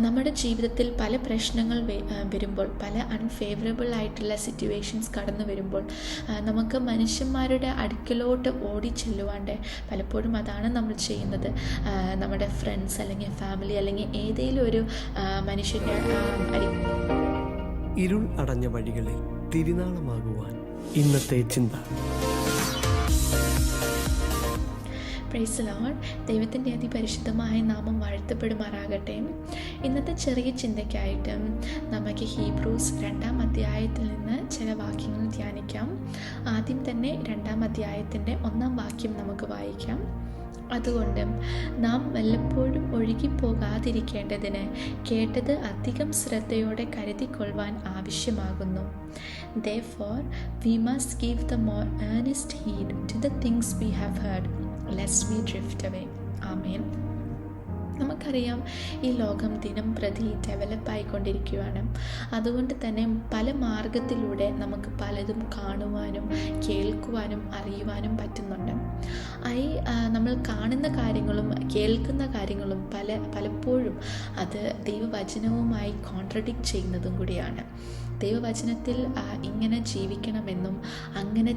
നമ്മുടെ ജീവിതത്തിൽ പല പ്രശ്നങ്ങൾ വരുമ്പോൾ, പല അൺഫേവറബിൾ ആയിട്ടുള്ള സിറ്റുവേഷൻസ് കടന്നു വരുമ്പോൾ നമുക്ക് മനുഷ്യന്മാരുടെ അടുക്കലോട്ട് ഓടിച്ചെല്ലുവാണ്ട് പലപ്പോഴും അതാണ് നമ്മൾ ചെയ്യുന്നത്. നമ്മുടെ ഫ്രണ്ട്സ് അല്ലെങ്കിൽ ഫാമിലി അല്ലെങ്കിൽ ഏതെങ്കിലും ഒരു മനുഷ്യൻ്റെ ഇരുൾ അടഞ്ഞ വഴികളിൽ തിരുനാളമാകുവാൻ ഇന്നത്തെ ചിന്ത. Praise Lord. ദൈവത്തിൻ്റെ അതിപരിശുദ്ധമായ നാമം വാഴ്ത്തപ്പെടുമാറാകട്ടെ. ഇന്നത്തെ ചെറിയ ചിന്തയ്ക്കായിട്ട് നമുക്ക് ഹീബ്രൂസ് 2-ാം അധ്യായത്തിൽ നിന്ന് ചില വാക്യങ്ങൾ ധ്യാനിക്കാം. ആദ്യം തന്നെ 2-ാം അധ്യായത്തിൻ്റെ 1-ാം വാക്യം നമുക്ക് വായിക്കാം. അതുകൊണ്ട് നാം വല്ലപ്പോഴും ഒഴുകിപ്പോകാതിരിക്കേണ്ടതിന് കേട്ടത് അധികം ശ്രദ്ധയോടെ കരുതിക്കൊള്ളുവാൻ ആവശ്യമാകുന്നു. Therefore we must give the more earnest heed to the things we have heard, lest we drift away. Amen. നമുക്കറിയാം, ഈ ലോകം ദിനം പ്രതി ഡെവലപ്പായിക്കൊണ്ടിരിക്കുകയാണ്. അതുകൊണ്ട് തന്നെ പല മാർഗത്തിലൂടെ നമുക്ക് പലതും കാണുവാനും കേൾക്കുവാനും അറിയുവാനും പറ്റുന്നുണ്ട്. നമ്മൾ കാണുന്ന കാര്യങ്ങളും കേൾക്കുന്ന കാര്യങ്ങളും പലപ്പോഴും അത് ദൈവവചനവുമായി കോൺട്രഡിക്റ്റ് ചെയ്യുന്നതും കൂടിയാണ്. ദൈവവചനത്തിൽ ഇങ്ങനെ ജീവിക്കണമെന്നും അങ്ങനെ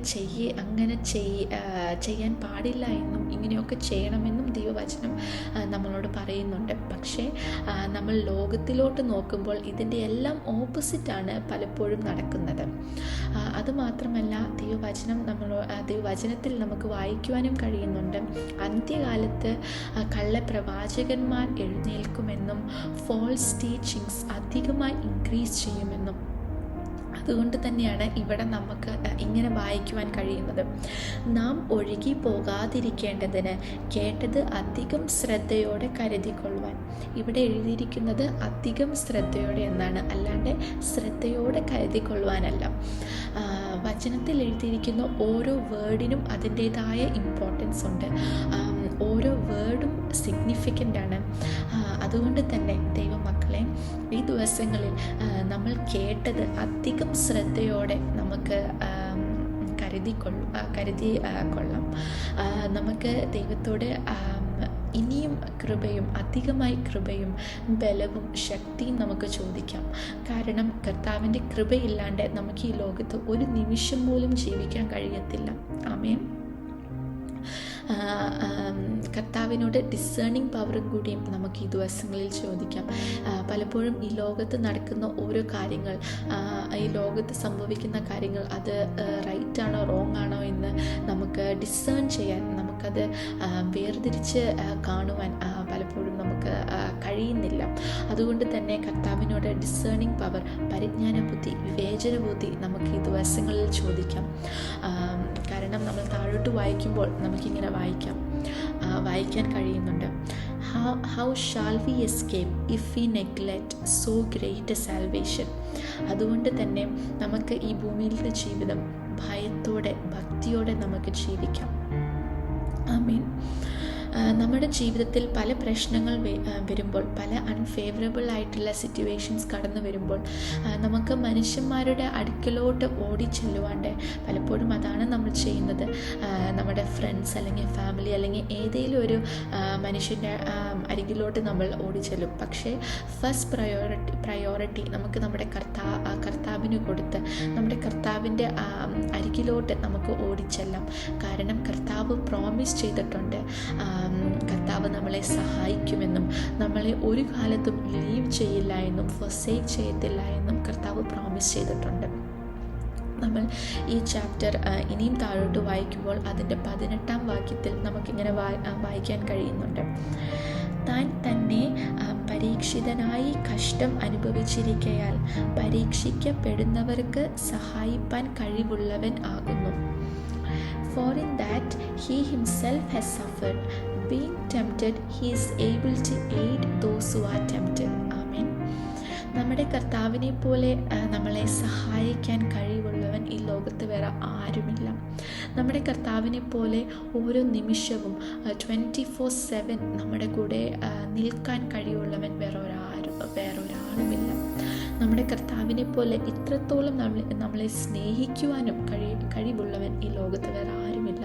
ചെയ്യാൻ പാടില്ല എന്നും ഇങ്ങനെയൊക്കെ ചെയ്യണമെന്നും ദൈവവചനം നമ്മളോട് പറയുന്നുണ്ട്. പക്ഷേ നമ്മൾ ലോകത്തിലോട്ട് നോക്കുമ്പോൾ ഇതിൻ്റെ എല്ലാം ഓപ്പോസിറ്റാണ് പലപ്പോഴും നടക്കുന്നത്. അതുമാത്രമല്ല, ദൈവവചനത്തിൽ നമുക്ക് വായിക്കുവാനും കഴിയുന്നുണ്ട്, അന്ത്യകാലത്ത് കള്ളപ്രവാചകന്മാർ എഴുന്നേൽക്കുമെന്നും ഫോൾസ് ടീച്ചിങ്സ് അധികമായി ഇൻക്രീസ് ചെയ്യുമെന്നും. അതുകൊണ്ട് തന്നെയാണ് ഇവിടെ നമുക്ക് ഇങ്ങനെ വായിക്കുവാൻ കഴിയുന്നത്. നാം ഒഴുകി പോകാതിരിക്കേണ്ടതിന് കേട്ടത് അധികം ശ്രദ്ധയോടെ കരുതിക്കൊള്ളുവാൻ. ഇവിടെ എഴുതിയിരിക്കുന്നത് അധികം ശ്രദ്ധയോടെ എന്നാണ്, അല്ലാണ്ട് ശ്രദ്ധയോടെ കരുതിക്കൊള്ളുവാനല്ല. വചനത്തിൽ എഴുതിയിരിക്കുന്ന ഓരോ വേർഡിനും അതിൻ്റേതായ ഇമ്പോർട്ടൻസ് ഉണ്ട്. ഓരോ വേർഡും സിഗ്നിഫിക്കൻ്റ് ആണ്. അതുകൊണ്ട് തന്നെ ദൈവമക്കളെ, ഈ ദിവസങ്ങളിൽ നമ്മൾ കേട്ടത് അധികം ശ്രദ്ധയോടെ നമുക്ക് കൊള്ളാം. നമുക്ക് ദൈവത്തോട് ഇനിയും കൃപയും അധികമായി കൃപയും ബലവും ശക്തിയും നമുക്ക് ചോദിക്കാം. കാരണം കർത്താവിൻ്റെ കൃപയില്ലാണ്ട് നമുക്ക് ഈ ലോകത്ത് ഒരു നിമിഷം പോലും ജീവിക്കാൻ കഴിയത്തില്ല. ആമേൻ. കർത്താവിനോട് ഡിസേണിങ് പവറും കൂടിയും നമുക്ക് ഈ ദിവസങ്ങളിൽ ചോദിക്കാം. പലപ്പോഴും ഈ ലോകത്ത് നടക്കുന്ന ഓരോ കാര്യങ്ങൾ, ഈ ലോകത്ത് സംഭവിക്കുന്ന കാര്യങ്ങൾ അത് റൈറ്റ് ആണോ റോങ് ആണോ എന്ന് നമുക്ക് ഡിസേൺ ചെയ്യാൻ, നമുക്കത് വേർതിരിച്ച് കാണുവാൻ പലപ്പോഴും നമുക്ക് കഴിയുന്നില്ല. അതുകൊണ്ട് തന്നെ കർത്താവിനോട് ഡിസേണിങ് പവർ, പരിജ്ഞാന ബുദ്ധി, വിവേചന ബുദ്ധി നമുക്ക് ഈ ദിവസങ്ങളിൽ ചോദിക്കാം. കാരണം നമ്മൾ താഴോട്ട് വായിക്കുമ്പോൾ നമുക്കിങ്ങനെ വായിക്കാൻ കഴിയുന്നുണ്ട്. How shall we escape if we neglect so great a salvation? അതുകൊണ്ട് തന്നെ നമുക്ക് ഈ ഭൂമിയിലത്തെ ജീവിതം ഭയത്തോടെ ഭക്തിയോടെ നമുക്ക് ജീവിക്കാം. ആമേൻ. നമ്മുടെ ജീവിതത്തിൽ പല പ്രശ്നങ്ങൾ വരുമ്പോൾ, പല അൺഫേവറബിൾ ആയിട്ടുള്ള സിറ്റുവേഷൻസ് കടന്നു വരുമ്പോൾ നമുക്ക് മനുഷ്യന്മാരുടെ അടുക്കലോട്ട് ഓടിച്ചെല്ലുവാണ്ട് പലപ്പോഴും അതാണ് നമ്മൾ ചെയ്യുന്നത്. നമ്മുടെ ഫ്രണ്ട്സ് അല്ലെങ്കിൽ ഫാമിലി അല്ലെങ്കിൽ ഏതെങ്കിലും ഒരു മനുഷ്യൻ്റെ അരികിലോട്ട് നമ്മൾ ഓടിച്ചെല്ലും. പക്ഷേ ഫസ്റ്റ് പ്രയോറിറ്റി നമുക്ക് നമ്മുടെ കർത്താവിന് കൊടുത്ത് നമ്മുടെ കർത്താവിൻ്റെ അരികിലോട്ട് നമുക്ക് ഓടിച്ചെല്ലാം. കാരണം കർത്താവ് പ്രോമിസ് ചെയ്തിട്ടുണ്ട്, കർത്താവ് നമ്മളെ സഹായിക്കുമെന്നും നമ്മളെ ഒരു കാലത്തും ലീവ് ചെയ്യില്ല എന്നും ഫോർസേക്ക് ചെയ്യത്തില്ല എന്നും കർത്താവ് പ്രോമിസ് ചെയ്തിട്ടുണ്ട്. നമ്മൾ ഈ ചാപ്റ്റർ ഇനിയും താഴോട്ട് വായിക്കുമ്പോൾ അതിൻ്റെ 18-ാം വാക്യത്തിൽ നമുക്കിങ്ങനെ വായിക്കാൻ കഴിയുന്നുണ്ട്. താൻ തന്നെ പരീക്ഷിതനായി കഷ്ടം അനുഭവിച്ചിരിക്കയാൽ പരീക്ഷിക്കപ്പെടുന്നവർക്ക് സഹായിപ്പാൻ കഴിവുള്ളവൻ ആകുന്നു. For in that he himself has suffered, being tempted, he is able to aid those who are tempted. Amen. നമ്മുടെ കർത്താവിനെ പോലെ നമ്മളെ സഹായിക്കാൻ കഴിവുള്ളവൻ ഈ ലോകത്ത് വേറെ ആരുമില്ല. നമ്മുടെ കർത്താവിനെ പോലെ ഓരോ നിമിഷവും 24/7 നമ്മുടെ കൂടെ നിൽക്കാൻ കഴിവുള്ളവൻ വേറൊരാളുമില്ല. നമ്മുടെ കർത്താവിനെ പോലെ ഇത്രത്തോളം നമ്മളെ സ്നേഹിക്കുവാനും കഴിവുള്ളവൻ ഈ ലോകത്ത് വേറെ ആരുമില്ല.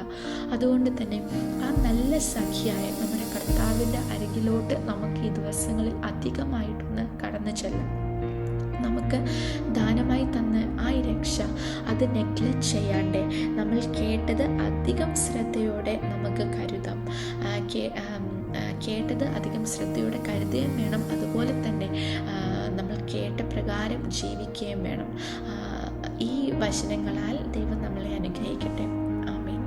അതുകൊണ്ട് തന്നെ ആ നല്ല സഖിയായ നമ്മുടെ കർത്താവിൻ്റെ അരികിലോട്ട് നമുക്ക് ഈ ദിവസങ്ങളിൽ അധികമായിട്ടൊന്ന് കടന്നു ചെല്ലാം. നമുക്ക് ദാനമായി തന്ന ആ രക്ഷ അത് നെഗ്ലക്റ്റ് ചെയ്യാണ്ട് നമ്മൾ കേട്ടത് അധികം ശ്രദ്ധയോടെ നമുക്ക് കരുതാം. കേട്ടത് അധികം ശ്രദ്ധയോടെ കരുതുകയും വേണം. അതുപോലെ തന്നെ നമ്മൾ കേട്ട പ്രകാരം ജീവിക്കുകയും വേണം. ഈ വചനങ്ങളാൽ ദൈവം നമ്മളെ അനുഗ്രഹിക്കട്ടെ. ആമേൻ.